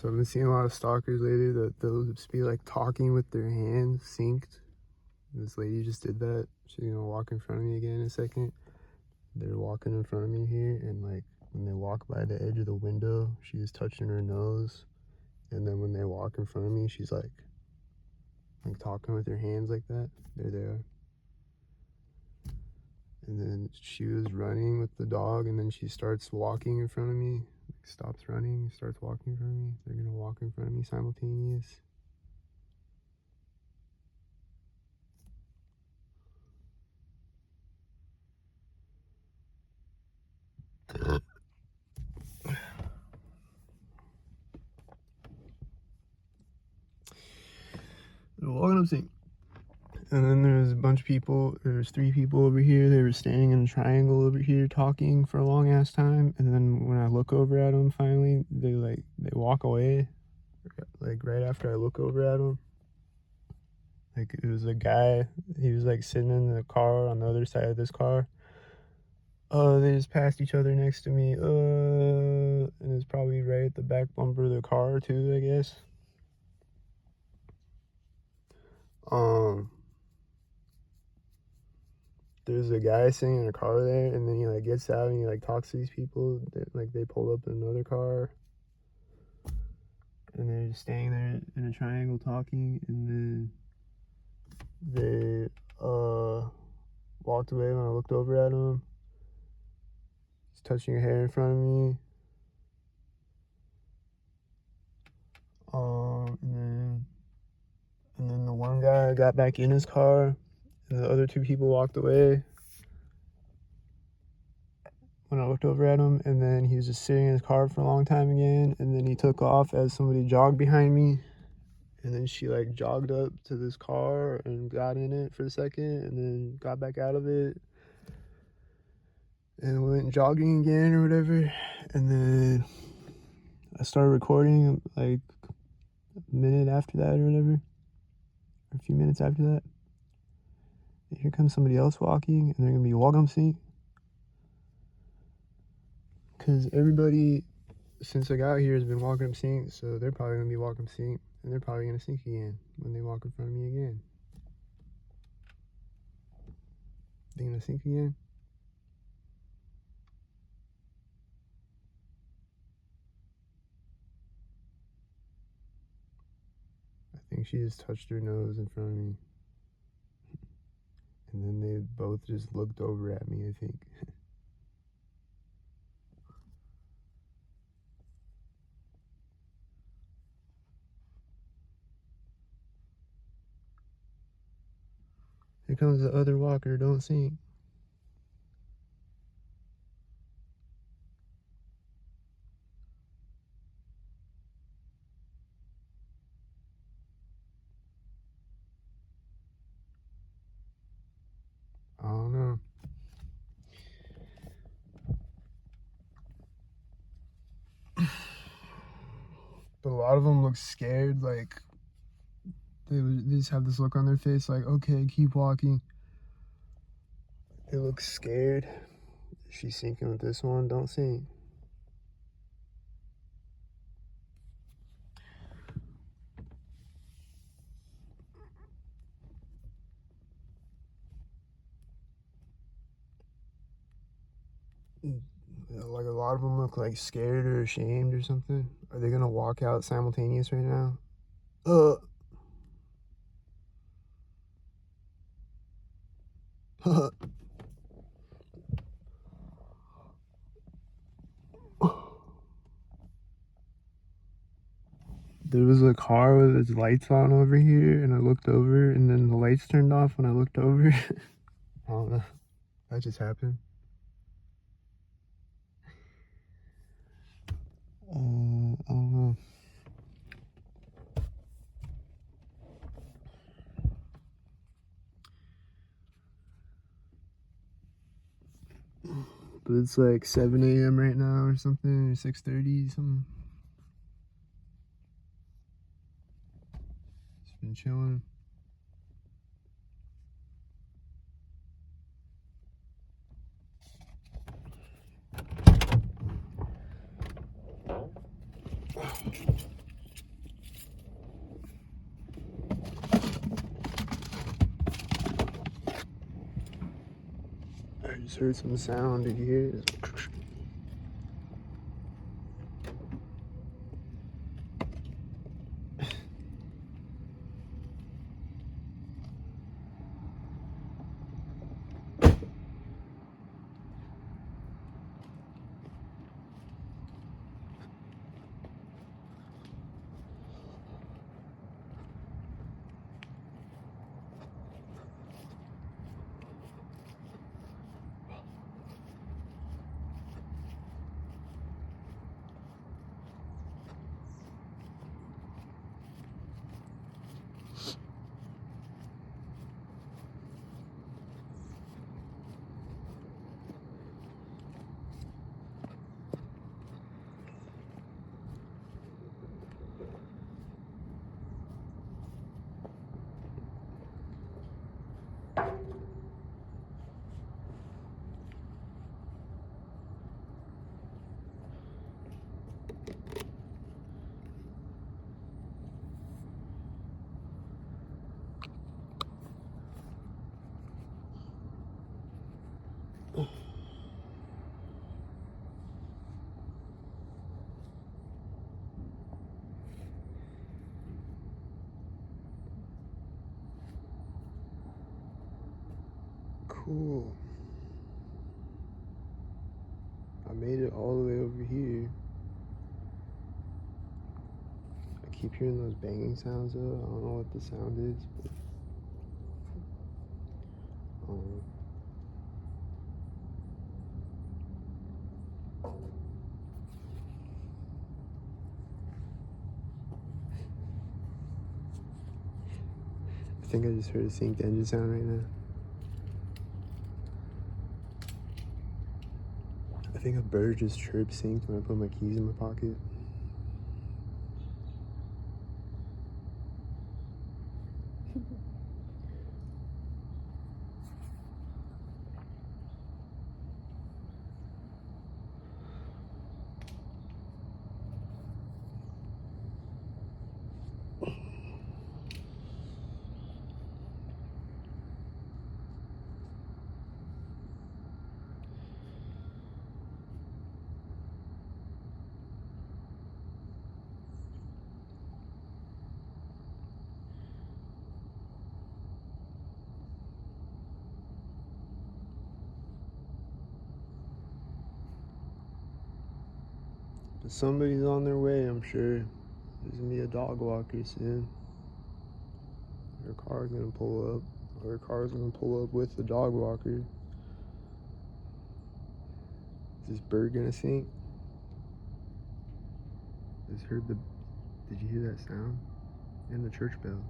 So I've been seeing a lot of stalkers lately that they'll just be like talking with their hands synced. This lady just did that. She's gonna walk in front of me again in a second. They're walking in front of me here, and like when they walk by the edge of the window, she's touching her nose. And then when they walk in front of me, she's like talking with her hands like that. There they are. And then she was running with the dog, and then she starts walking in front of me. Like, stops running, starts walking in front of me. They're gonna walk in front of me simultaneous. They're walking up saying, and then there's a bunch of people. There's 3 people over here. They were standing in a triangle over here talking for a long ass time. And then when I look over at them, finally, they walk away. Like right after I look over at them. Like it was a guy. He was like sitting in the car on the other side of this car. They just passed each other next to me. And it's probably right at the back bumper of the car too, I guess. There's a guy sitting in a car there, and then he like gets out and he like talks to these people. They pull up in another car, and they're just standing there in a triangle talking, and then they walked away when I looked over at him. He's touching her hair in front of me. And then the one guy got back in his car, and the other 2 people walked away when I looked over at him. And then he was just sitting in his car for a long time again, and then he took off as somebody jogged behind me. And then she like jogged up to this car and got in it for a second, and then got back out of it and went jogging again or whatever. And then I started recording like a minute after that or whatever, or a few minutes after that. And here comes somebody else walking, and they're gonna be walking up sync. Because everybody since I got here has been walking up sync, so they're probably gonna be walking up sync, and they're probably gonna sync again when they walk in front of me again. They gonna sync again? I think she just touched her nose in front of me. And then they both just looked over at me, I think. Here comes the other walker, don't sync. I don't know. But a lot of them look scared, like they just have this look on their face like, okay, keep walking. They look scared. She's syncing with this one, don't sync. Like a lot of them look like scared or ashamed or something. Are they gonna walk out simultaneous right now? There was a car with its lights on over here, and I looked over, and then the lights turned off when I looked over. I don't know. That just happened. I don't know. But it's like 7 a.m. right now or something, or 6:30, something. Just been chilling. just heard some sound. Did you hear it? Cool. I made it all the way over here. I keep hearing those banging sounds though. I don't know what the sound is, but I think I just heard a synced engine sound right now. I think a bird just chirped synced when I put my keys in my pocket. But somebody's on their way, I'm sure. There's gonna be a dog walker soon. Her car's gonna pull up. Or her car's gonna pull up with the dog walker. Is this bird gonna sink? Just heard the. Did you hear that sound? And the church bell.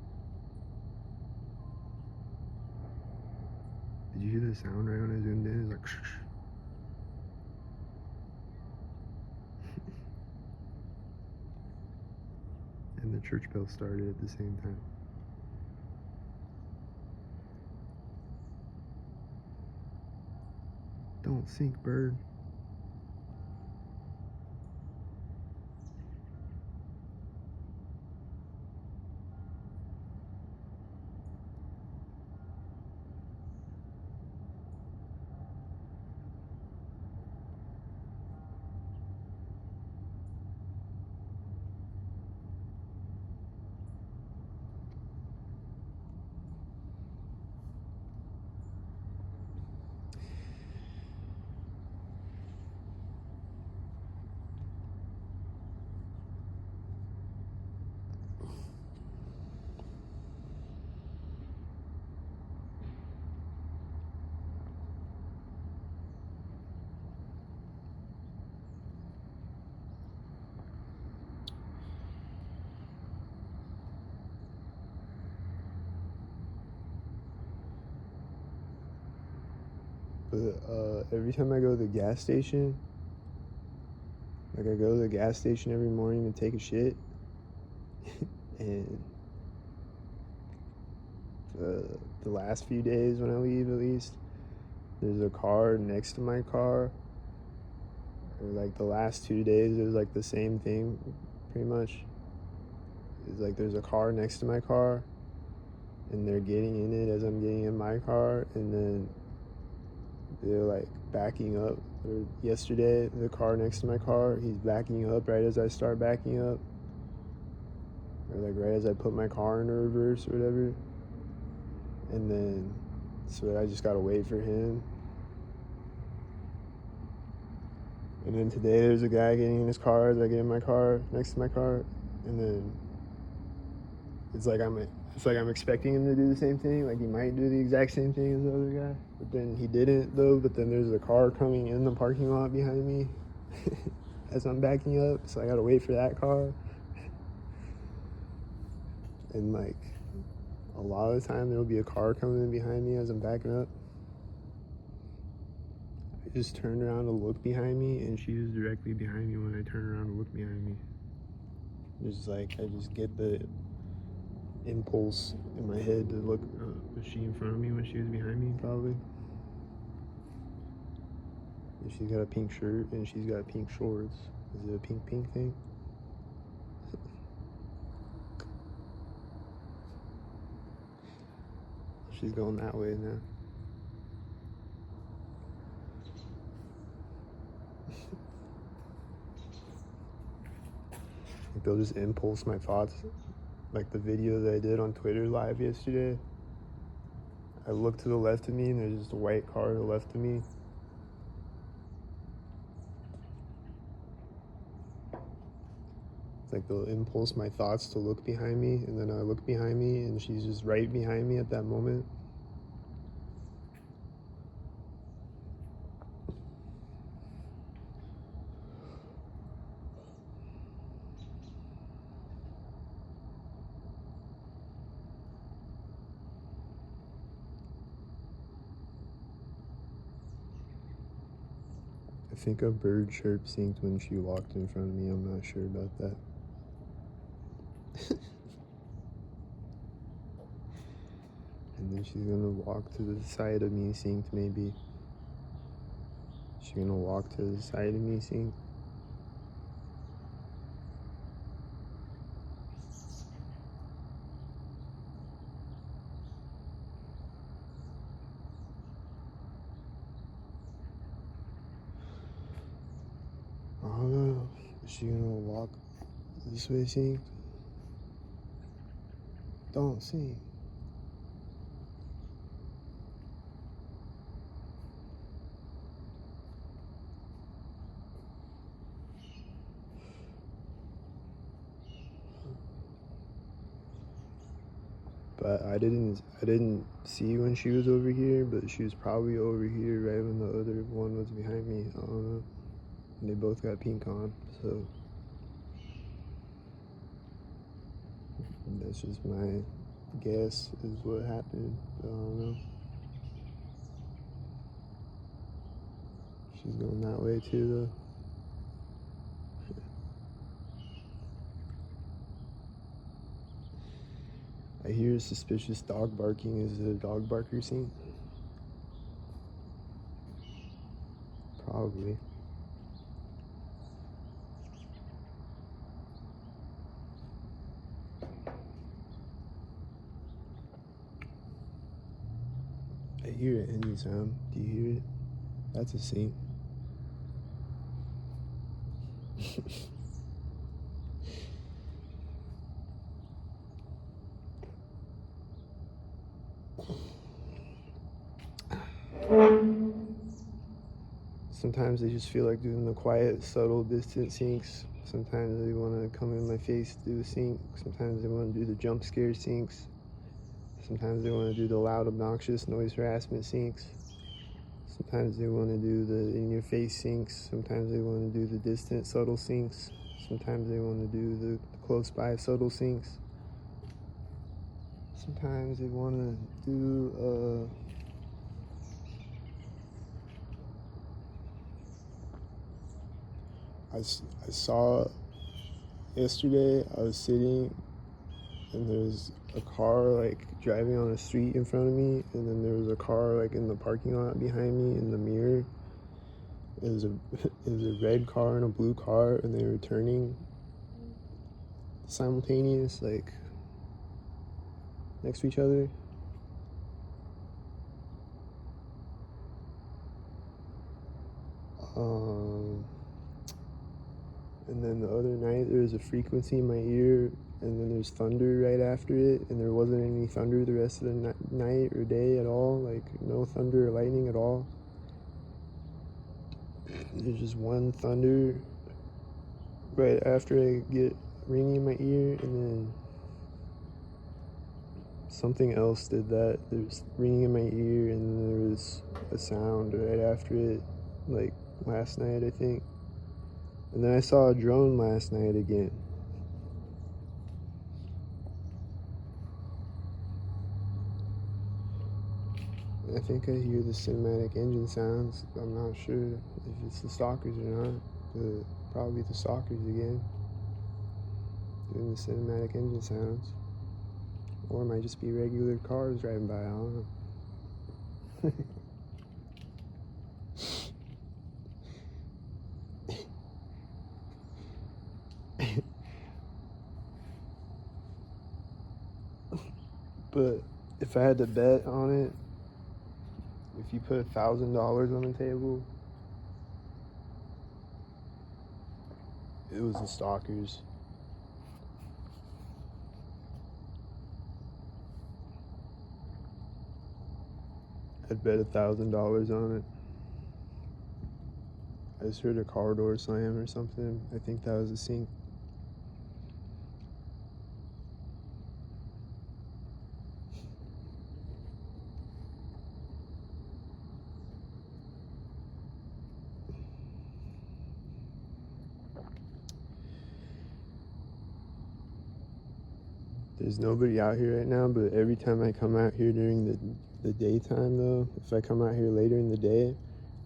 Did you hear the sound right when I zoomed in? It's like. Shh. And the church bell started at the same time. Don't sink, bird. But every time I go to the gas station, like I go to the gas station every morning to take a shit, and the last few days when I leave at least, there's a car next to my car. Or like the last 2 days, it was like the same thing, pretty much. It's like there's a car next to my car, and they're getting in it as I'm getting in my car, and then they're like backing up. Or yesterday, the car next to my car, he's backing up right as I start backing up, or like right as I put my car in reverse or whatever. And then, so I just gotta wait for him. And then today there's a guy getting in his car as I get in my car, next to my car, and then it's like I'm expecting him to do the same thing. Like he might do the exact same thing as the other guy, but then he didn't though. But then there's a car coming in the parking lot behind me as I'm backing up, so I gotta wait for that car. And like a lot of the time there'll be a car coming in behind me as I'm backing up. I just turned around to look behind me, and she was directly behind me when I turned around to look behind me. Just like I just get the impulse in my head to look. Was she in front of me when she was behind me? Probably. And she's got a pink shirt and she's got pink shorts. Is it a pink thing? She's going that way now. They'll just impulse my thoughts. Like the video that I did on Twitter live yesterday. I look to the left of me and there's just a white car to the left of me. It's like they'll impulse my thoughts to look behind me, and then I look behind me and she's just right behind me at that moment. I think a bird chirp synced when she walked in front of me. I'm not sure about that. And then she's gonna walk to the side of me synced maybe. She's gonna walk to the side of me synced. I don't know. Is she gonna walk this way synced? Don't see. But I didn't see when she was over here, but she was probably over here right when the other one was behind me. I don't know. And they both got pink on, so that's just my guess is what happened. I don't know. She's going that way too though. I hear suspicious dog barking. Is it a dog barker scene? Probably. I hear it anytime. Do you hear it? That's a scene. Sometimes they just feel like doing the quiet, subtle, distant syncs. Sometimes they want to come in my face, do a sync. Sometimes they want to do the jump scare syncs. Sometimes they want to do the loud, obnoxious noise harassment syncs. Sometimes they want to do the in-your-face syncs. Sometimes they want to do the distant, subtle syncs. Sometimes they want to do the close-by, subtle syncs. Sometimes they want to do I saw yesterday, I was sitting and there's a car like driving on a street in front of me, and then there was a car like in the parking lot behind me in the mirror. It was a red car and a blue car, and they were turning simultaneous, like next to each other. And then the other night there was a frequency in my ear, and then there's thunder right after it, and there wasn't any thunder the rest of the night or day at all, like no thunder or lightning at all. There's just one thunder right after I get ringing in my ear, and then something else did that. There's ringing in my ear, and then there was a sound right after it, like last night, I think. And then I saw a drone last night again. I think I hear the cinematic engine sounds. I'm not sure if it's the stalkers or not, but probably the stalkers again, doing the cinematic engine sounds. Or it might just be regular cars driving by, I don't know. But if I had to bet on it, if you put $1,000 on the table, it was the stalkers. I'd bet $1,000 on it. I just heard a car door slam or something. I think that was a sync. There's nobody out here right now, but every time I come out here during the daytime though, if I come out here later in the day,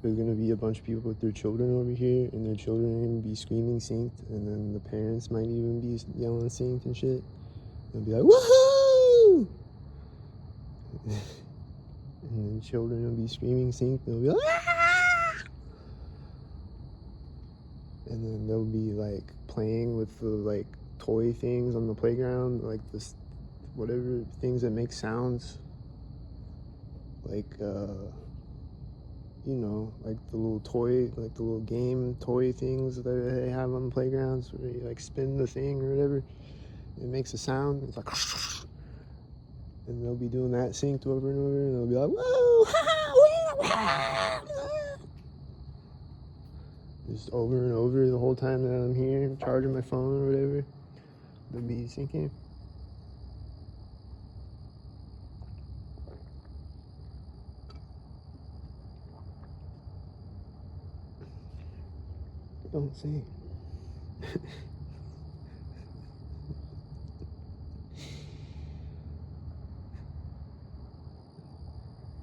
there's gonna be a bunch of people with their children over here, and their children are gonna be screaming synced, and then the parents might even be yelling synced and shit. They'll be like, woohoo! And then children will be screaming synced, they'll be like, ah! And then they'll be like playing with the like toy things on the playground, like this, whatever things that make sounds, like you know, like the little toy, like the little game toy things that they have on the playgrounds, where you like spin the thing or whatever, it makes a sound. It's like, and they'll be doing that synced over and over, and they'll be like, whoa, just over and over the whole time that I'm here charging my phone or whatever. They'll be syncing. Don't sing.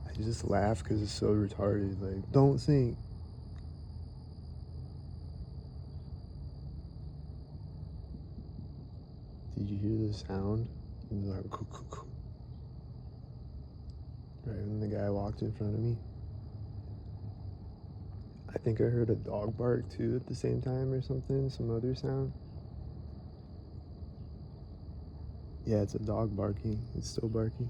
I just laugh because it's so retarded. Like, don't sing. Did you hear the sound? It was like, right when the guy walked in front of me. I think I heard a dog bark too at the same time or something, some other sound. Yeah, it's a dog barking. It's still barking.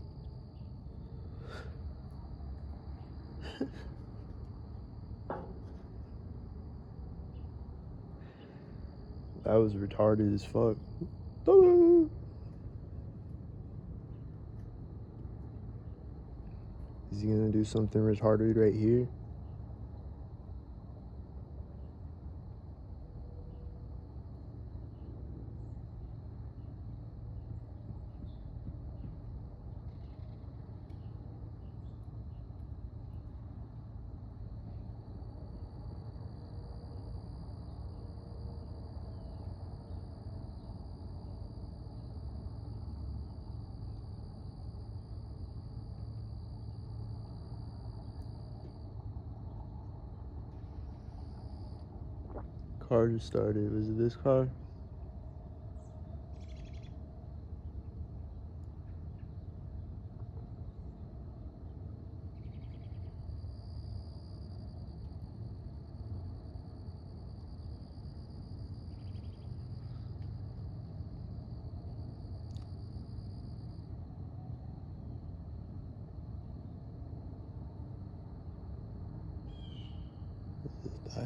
That was retarded as fuck. Is he gonna do something retarded right here? Car just started. Was it this car?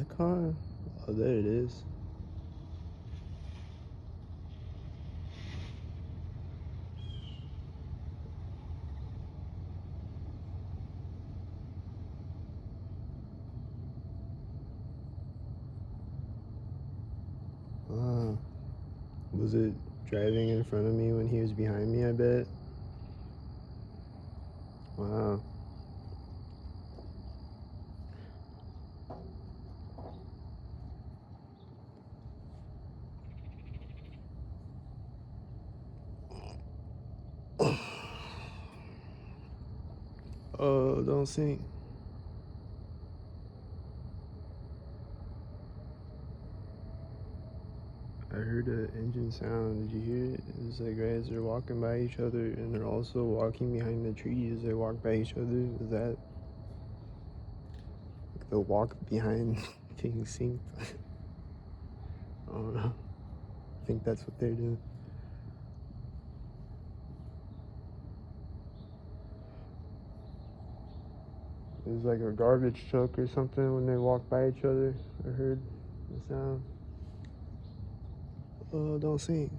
That car? Oh, there it is. Wow. Was it driving in front of me when he was behind me, I bet? Wow. Oh, don't sink. I heard an engine sound. Did you hear it? It was like right as they're walking by each other, and they're also walking behind the trees as they walk by each other. Is that like the walk behind being synced? I don't know. I think that's what they're doing. It was like a garbage truck or something when they walk by each other. I heard the sound. Oh, don't sing.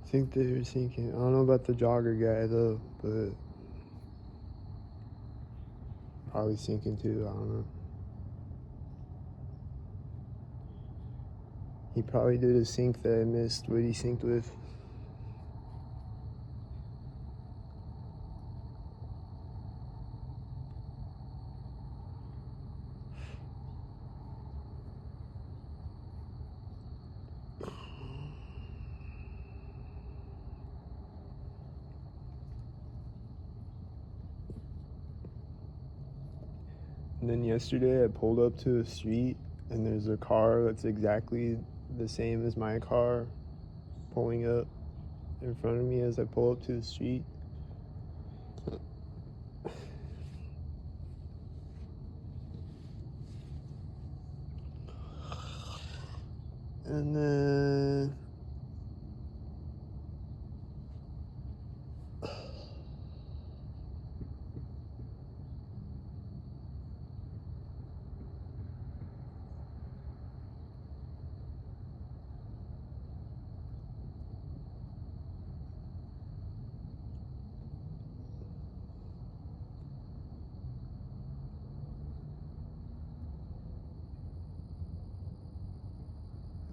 I think they were sinking. I don't know about the jogger guy though, but probably sinking too. I don't know. He probably did a sync that I missed. What he synced with. And then yesterday I pulled up to a street and there's a car that's exactly the same as my car pulling up in front of me as I pull up to the street. And then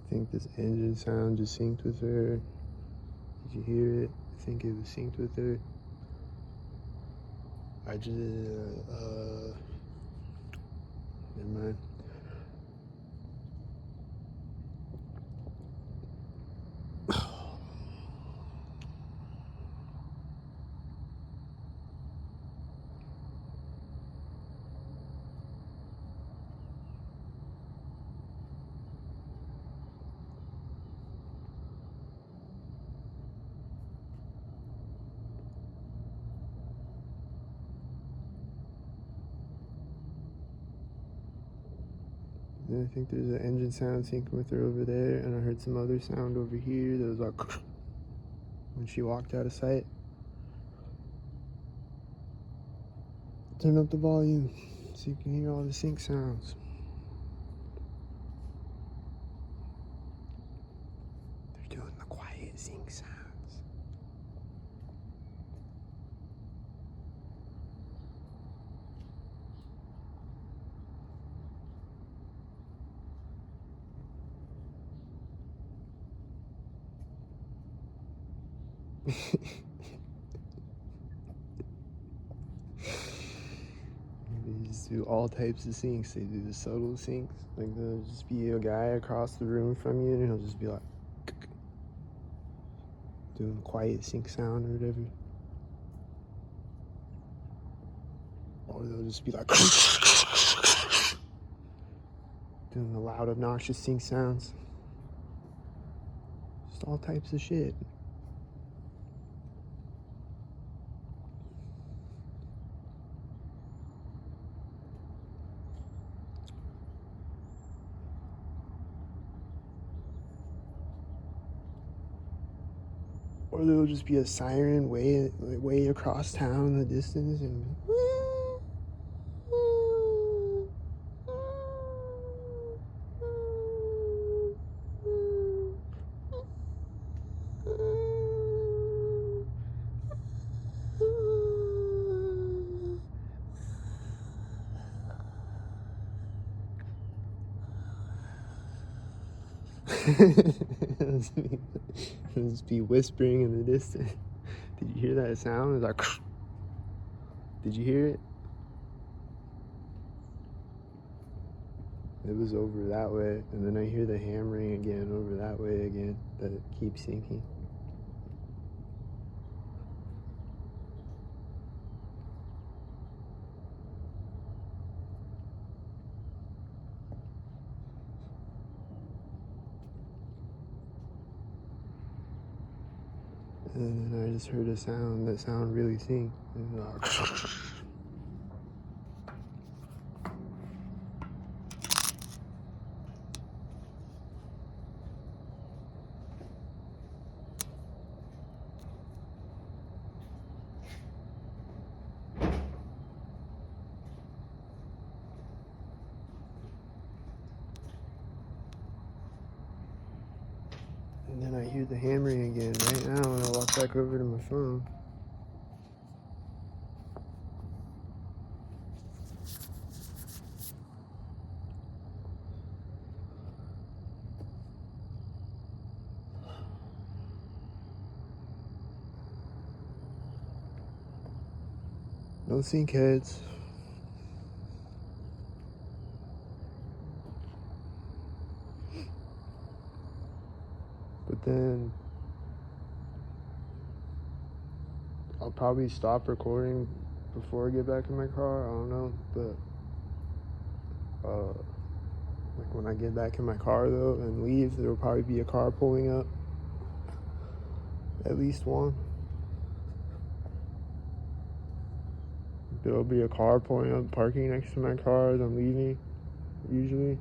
I think this engine sound just synced with her. Did you hear it? I think it was synced with her. I just, never mind. And I think there's an engine sound syncing with her over there, and I heard some other sound over here that was like when she walked out of sight. Turn up the volume so you can hear all the sync sounds. They're doing the quiet sync sounds. They just do all types of syncs. They do the subtle syncs. Like there'll just be a guy across the room from you and he'll just be like doing the quiet sync sound or whatever. Or they'll just be like doing the loud obnoxious sync sounds. Just all types of shit. Or there'll just be a siren way across town in the distance, and just be whispering in the distance. Did you hear that sound? It's like, did you hear it? It was over that way, and then I hear the hammering again over that way again, that it keeps sinking. And then I just heard a sound, that sound really sink. And then I hear the hammering again right now when I walk back over to my phone. No Syncheads. But then I'll probably stop recording before I get back in my car. I don't know, but like when I get back in my car though and leave, there will probably be a car pulling up. At least one. There'll be a car pulling up, parking next to my car as I'm leaving, usually.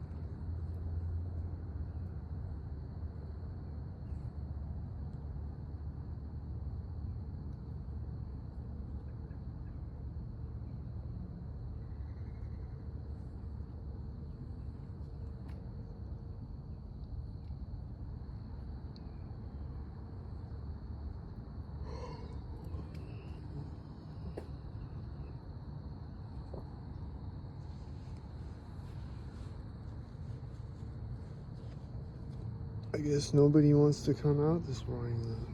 I guess nobody wants to come out this morning though.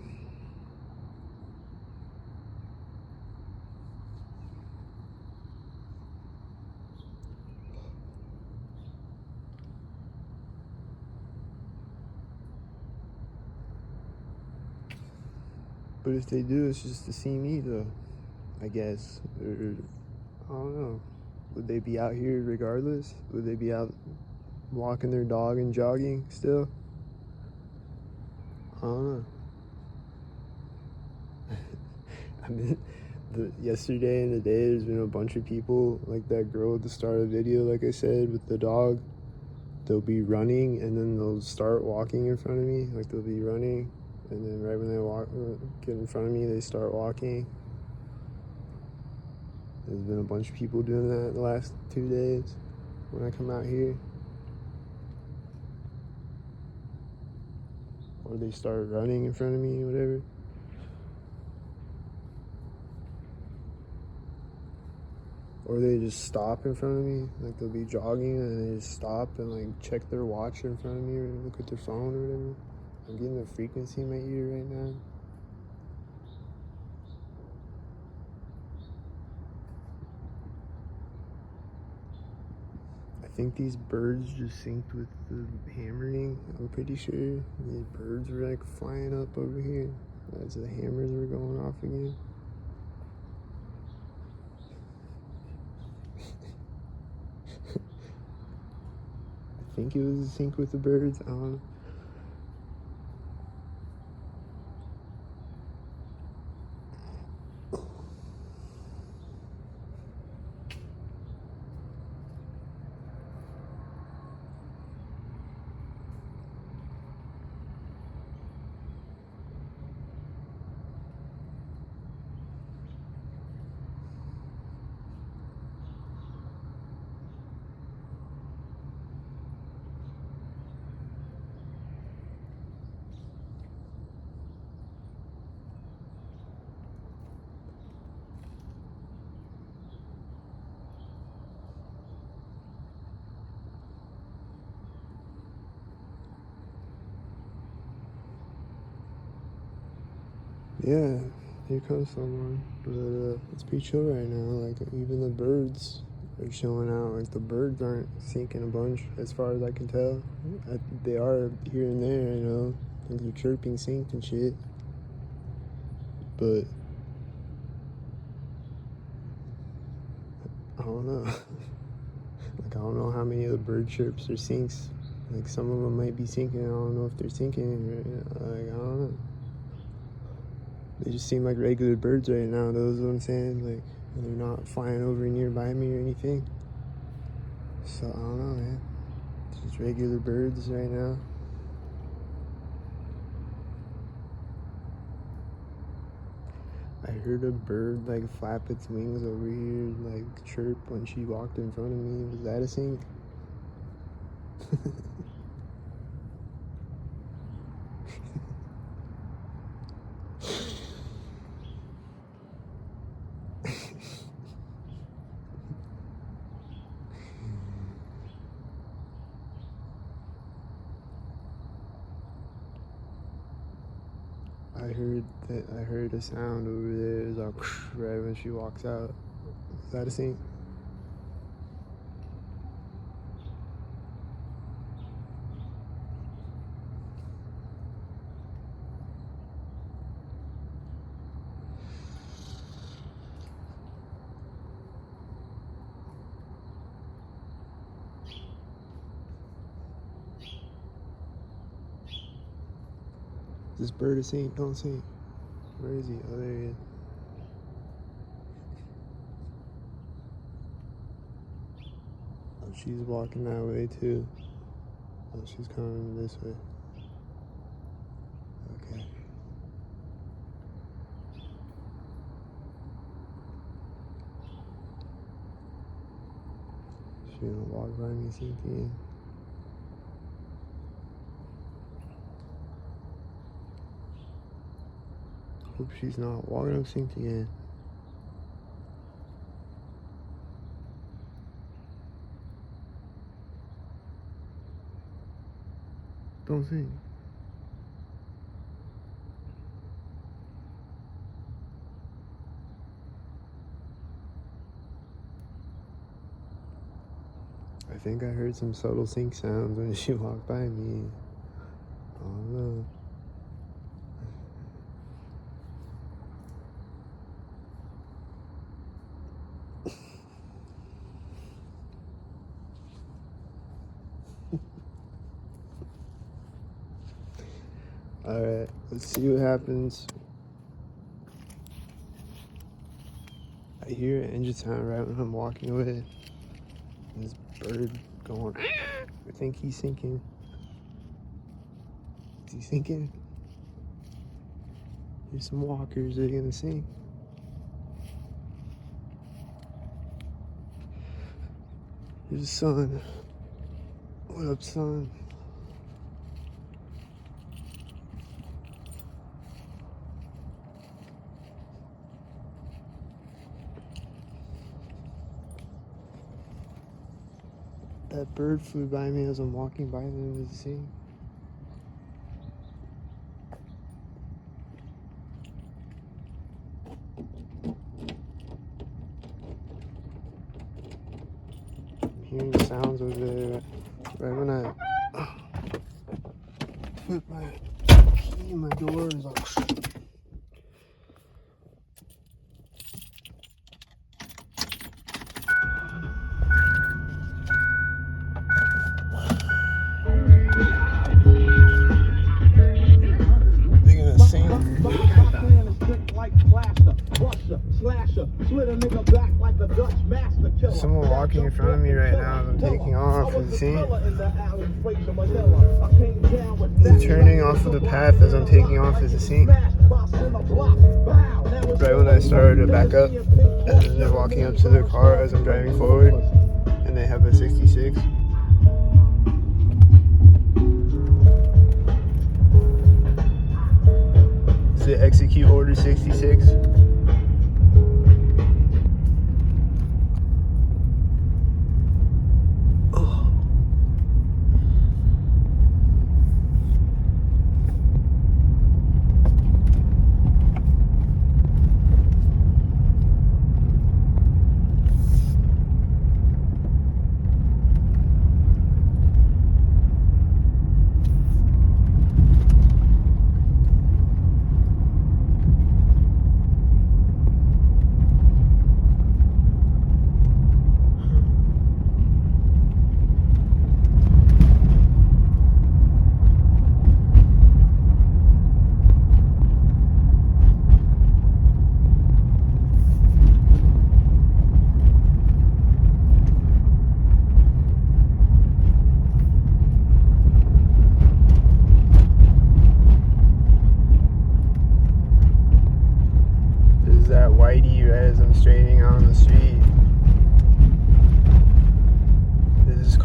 But if they do, it's just to see me though, I guess. Or, I don't know. Would they be out here regardless? Would they be out walking their dog and jogging still? I don't know. I mean, yesterday and today, there's been a bunch of people, like that girl at the start of the video, like I said, with the dog. They'll be running and then they'll start walking in front of me. Like they'll be running, and then right when they get in front of me, they start walking. There's been a bunch of people doing that the last 2 days when I come out here. Or they start running in front of me, whatever. Or they just stop in front of me, like they'll be jogging and they just stop and like check their watch in front of me or look at their phone or whatever. I'm getting the frequency in my ear right now. I think these birds just synced with the hammering, I'm pretty sure. These birds were like flying up over here as the hammers were going off again. I think it was a sync with the birds, I don't know. Yeah, here comes someone. But it's pretty chill right now. Like, even the birds are chilling out. Like, the birds aren't sinking a bunch, as far as I can tell. They are here and there, you know. Like, they're chirping, synced and shit. But I don't know. Like, I don't know how many of the bird chirps are sinks. Like, some of them might be sinking. I don't know if they're sinking. Like, I don't know. They just seem like regular birds right now, though, is what I'm saying. Like, they're not flying over nearby me or anything. So, I don't know, man. It's just regular birds right now. I heard a bird, like, flap its wings over here, like, chirp when she walked in front of me. Was that a sink? I heard a sound over there. It was like right when she walks out. Is that a sink? This bird is sink. Don't sink. Where is he? Oh, there he is. Oh, she's walking that way too. Oh, she's coming this way. Okay. She's gonna walk by me, sinking. Hope she's not walking up synced again. Don't sink. I think I heard some subtle sync sounds when she walked by me. I don't know. Alright, let's see what happens. I hear an engine sound right when I'm walking away. This bird going, I think he's sinking. Is he sinking? There's some walkers that are gonna sink. There's the sun. What up, sun? That bird flew by me as I'm walking by them to the sea. I'm hearing sounds over there. Right when I put my key in my door, it's like someone walking in front of me right now as I'm taking off of the scene. They're turning off of the path as I'm taking off as a scene. Right when I started to back up, and then they're walking up to their car as I'm driving forward, and they have a 66. Does it execute order 66?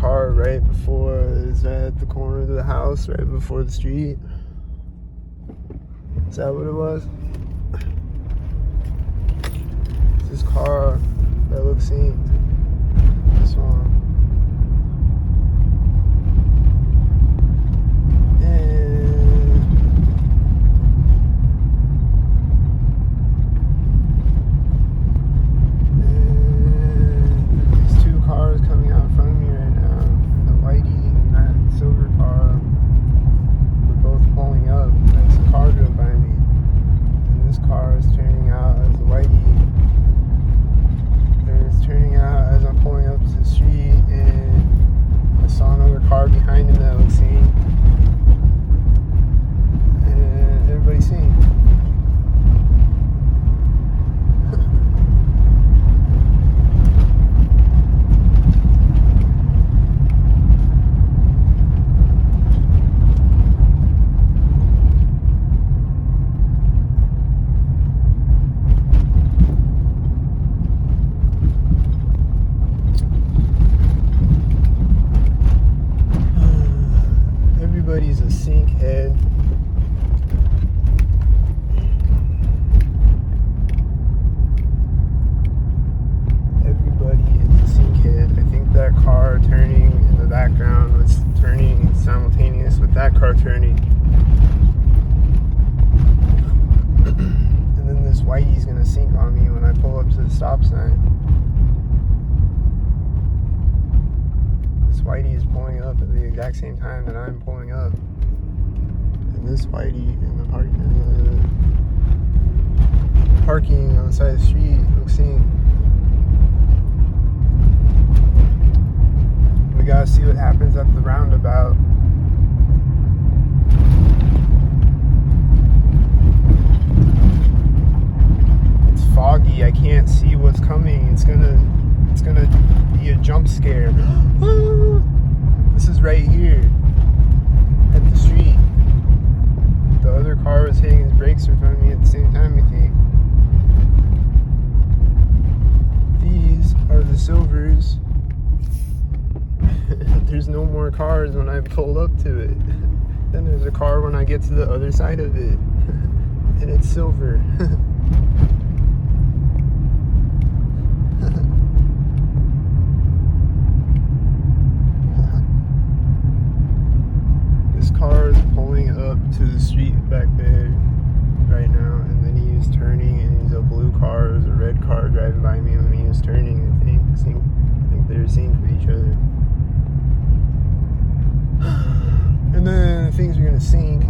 car right before is at the corner of the house, right before the street. Is that what it was? This car that looks synced. This one. Everybody's a sync head. Everybody is a sync head. I think that car turning in the background was turning simultaneous with that car turning. And then this whitey's gonna sync on me when I pull up to the stop sign. Whitey is pulling up at the exact same time that I'm pulling up, and this Whitey in the parking on the side of the street looks synced. We gotta see what happens at the roundabout. It's foggy. I can't see what's coming. It's gonna be a jump scare. This is right here at the street. The other car was hitting his brakes in front of me at the same time, I think. These are the silvers. There's no more cars when I pull up to it. Then there's a car when I get to the other side of it. And it's silver. Car is pulling up to the street back there right now, and then he was turning, and he's a blue car. There's a red car driving by me when he was turning. I think they're synced with each other. And then things are gonna sync